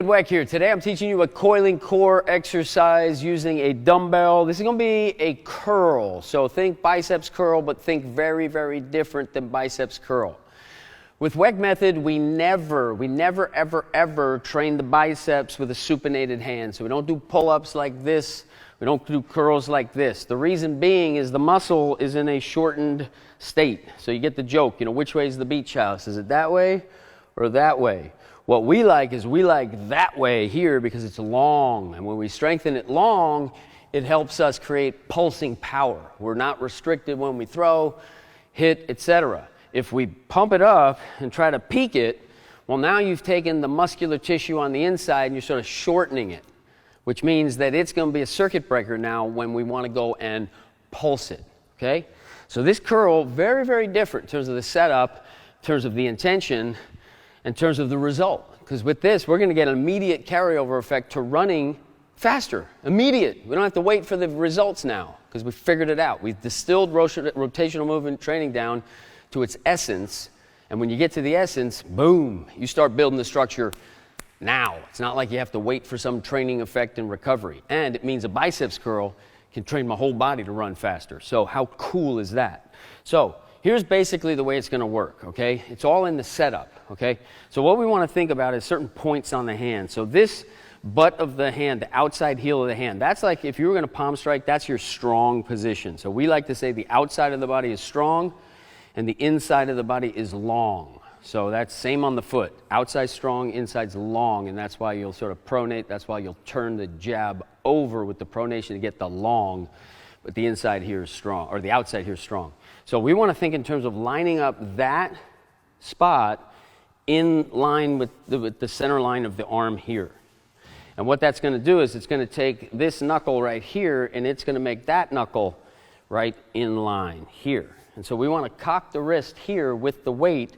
Weck here. Today I'm teaching you a coiling core exercise using a dumbbell. This is going to be a curl. So think biceps curl, but think very, very different than biceps curl. With WeckMethod, we never, ever train the biceps with a supinated hand. So we don't do pull-ups like this. We don't do curls like this. The reason being is the muscle is in a shortened state. So you get the joke, which way is the beach house? Is it that way or that way? What we like is that way here because it's long. And when we strengthen it long, it helps us create pulsing power. We're not restricted when we throw, hit, etc. If we pump it up and try to peak it, well, now you've taken the muscular tissue on the inside and you're sort of shortening it, which means that it's going to be a circuit breaker now when we want to go and pulse it, okay? So this curl, very, very different in terms of the setup, in terms of the intention, in terms of the result. Because with this, we're going to get an immediate carryover effect to running faster. Immediate. We don't have to wait for the results now because we figured it out. We've distilled rotational movement training down to its essence. And when you get to the essence, boom, you start building the structure now. It's not like you have to wait for some training effect and recovery. And it means a biceps curl can train my whole body to run faster. So how cool is that? So here's basically the way it's going to work, okay? It's all in the setup, okay? So what we want to think about is certain points on the hand. So this butt of the hand, the outside heel of the hand, that's like if you were going to palm strike, that's your strong position. So we like to say the outside of the body is strong and the inside of the body is long. So that's same on the foot. Outside strong, inside's long, and that's why you'll sort of pronate. That's why you'll turn the jab over with the pronation to get the long, but the inside here is strong, or the outside here is strong. So we want to think in terms of lining up that spot in line with the center line of the arm here. And what that's going to do is it's going to take this knuckle right here and it's going to make that knuckle right in line here. And so we want to cock the wrist here with the weight,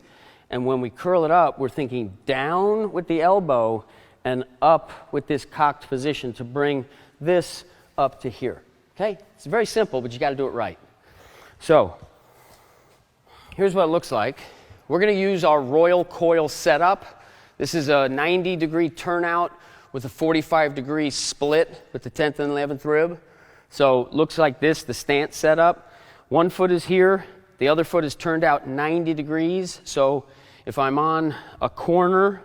and when we curl it up, we're thinking down with the elbow and up with this cocked position to bring this up to here. Okay? It's very simple, but you got to do it right. So here's what it looks like. We're going to use our Royal Coil setup. This is a 90-degree turnout with a 45-degree split with the 10th and 11th rib. So it looks like this, the stance setup. One foot is here. The other foot is turned out 90 degrees. So if I'm on a corner,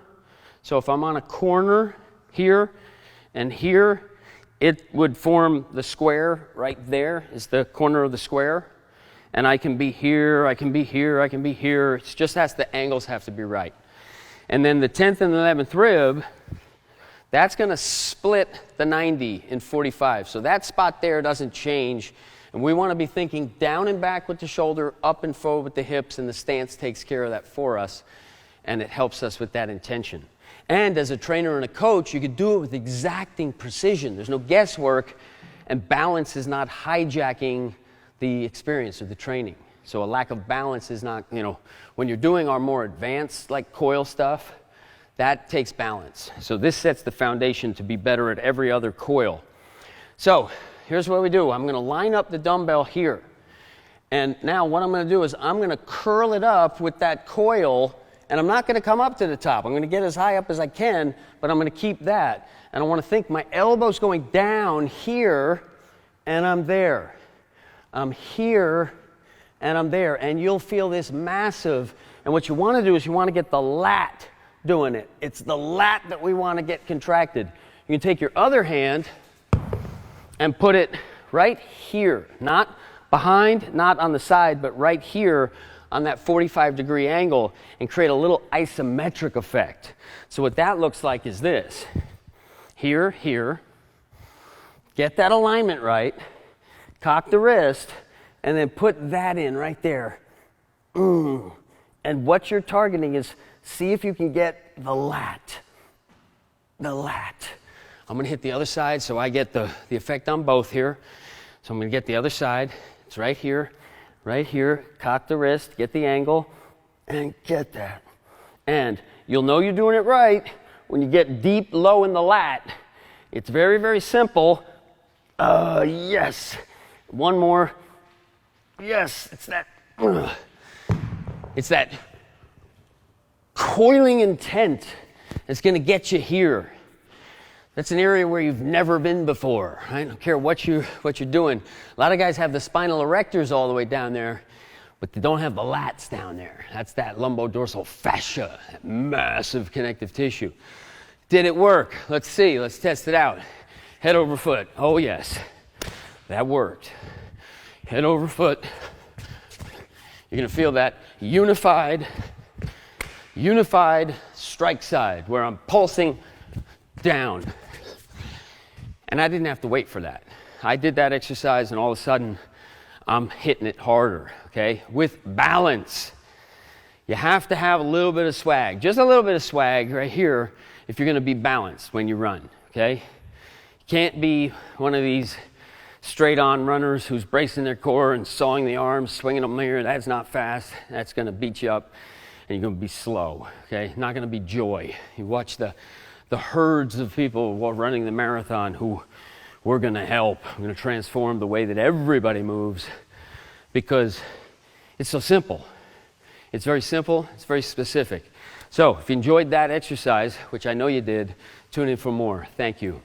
here and here, it would form the square right there is the corner of the square. And I can be here, I can be here, I can be here. It just the angles have to be right. And then the 10th and 11th rib, that's going to split the 90 in 45. So that spot there doesn't change. And we want to be thinking down and back with the shoulder, up and forward with the hips, and the stance takes care of that for us. And it helps us with that intention. And as a trainer and a coach, you could do it with exacting precision. There's no guesswork, and balance is not hijacking the experience of the training. So a lack of balance is not, when you're doing our more advanced like coil stuff, that takes balance. So this sets the foundation to be better at every other coil. So here's what we do. I'm going to line up the dumbbell here. And now what I'm going to do is I'm going to curl it up with that coil, and I'm not going to come up to the top. I'm going to get as high up as I can, but I'm going to keep that. And I want to think my elbow's going down here, and I'm there. I'm here and I'm there, and you'll feel this massive, and what you want to do is you want to get the lat doing it. It's the lat that we want to get contracted. You can take your other hand and put it right here, not behind, not on the side, but right here on that 45-degree angle, and create a little isometric effect. So what that looks like is this. Here, get that alignment right, cock the wrist, and then put that in right there. And what you're targeting is see if you can get the lat. The lat. I'm going to hit the other side so I get the effect on both here. So I'm going to get the other side. It's right here. Cock the wrist, get the angle, and get that. And you'll know you're doing it right when you get deep low in the lat. It's very, very simple. Yes. One more. Yes, it's that coiling intent that's going to get you here. That's an area where you've never been before. I don't care what you're doing. A lot of guys have the spinal erectors all the way down there, but they don't have the lats down there. That's that lumbodorsal fascia, that massive connective tissue. Did it work? Let's see. Let's test it out. Head over foot. Oh, yes. That worked. Head over foot. You're going to feel that unified strike side where I'm pulsing down. And I didn't have to wait for that. I did that exercise and all of a sudden I'm hitting it harder, okay? With balance. You have to have a little bit of swag, just a little bit of swag right here if you're going to be balanced when you run, okay? You can't be one of these straight-on runners who's bracing their core and sawing the arms, swinging them here. That's not fast. That's going to beat you up, and you're going to be slow, okay? Not going to be joy. You watch the herds of people running the marathon who we're going to help. We're going to transform the way that everybody moves because it's so simple. It's very simple. It's very specific. So if you enjoyed that exercise, which I know you did, tune in for more. Thank you.